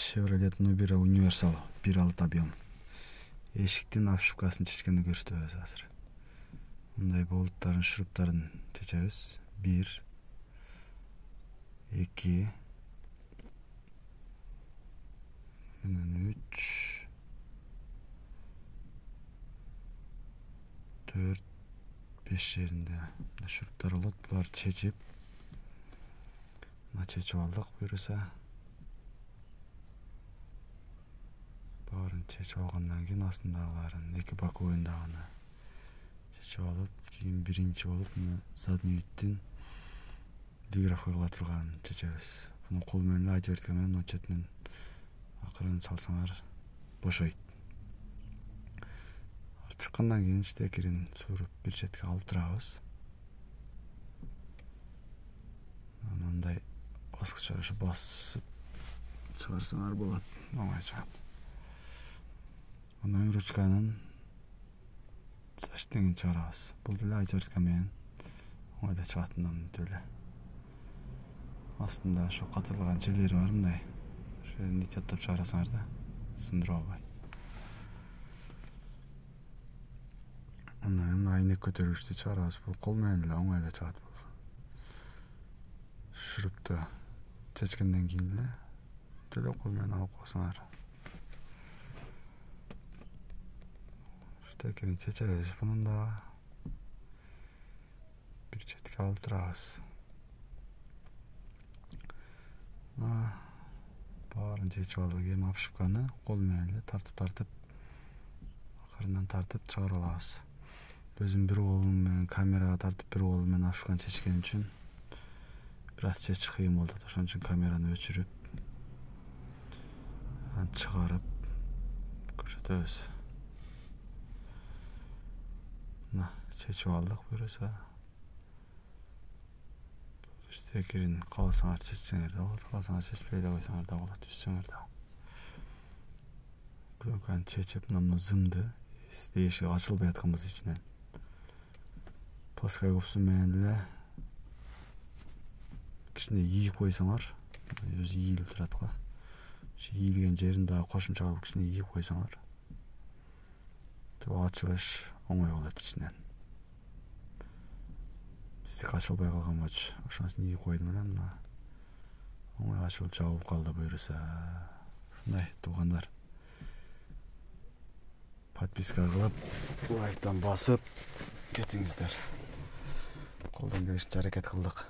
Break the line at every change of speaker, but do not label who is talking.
Chevrolet Nubira Universal 1.6 объем. Эшиктин обшивкасын чечкенди көрсөтөбүз азыр. Мындай болуттарын, шуруптарын чечебиз. 1 2 3 4 5 жеринде шуруптар болот. Булар чечип, чечип алдык буюрса. Баарын чечип алгандан кийин астындагыларын, эки боковойундагыны чечип алып, кийин биринчи болуп задний видтин диграф кыла турганын чечебиз. Буну кол менен отвертка менен о четинен акырын салсаңар бошойт. Чыккандан кийин штекерин суруп бир четке алып турабыз. Мындай баскыча ушу басып чыгарсаңар болот, оңой чыгат. Анан ручканын заштеңин чыгарабыз. Бул деле отвертка менен оңойда чыгат мындан деле. Астында ошо катырылган жерлери бар мындай. Ошо жерин чаттап чыгарасыңар да, сындырып албай. Анан айнек көтөргүчтү чыгарабыз. Бул кол менен эле оңой чыгат бул. Шурупту чечкенден кийин эле деле кол менен алып койсоңар. Штекерин чечебиз, бунун да бир четке алып турабыз. Баарын чечип алдык. Эми обшивканы кол менен эле тартып акырындан тартып чыгарып алабыз. Өзүм бир колум менен камерага тартып, бир колум менен обшивканы чечкен үчүн бир аз чечиш кыйын болот. Ошон үчүн камераны өчүрүп, чыгарып көрсөтөбүз. Мына чечип алдык буюрса. Штекерин кааласаңар чечсеңер да болот, кааласаңар чечпей да койсоңар да болот, үзсөңөр да. Пленканы чечип, мына зымды эшиги ачылбай атканбыз ичинен. Плоская купсу менен эле кичине ийип койсоңар, өзү ийилип турат го. Ошо ийилген жерин дагы кошумча кылып кичине ийип койсоңар, ачылыш оңой болот ичинен. Биздики ачылбай калган болчу. Ошонысын ийип койдум эле, мына оңой ачылып жабылып калды буюрса. Ушундай туугандар. Подписка кылып, лайктан басып кетиңиздер. Колдон келишинче аракет кылдык.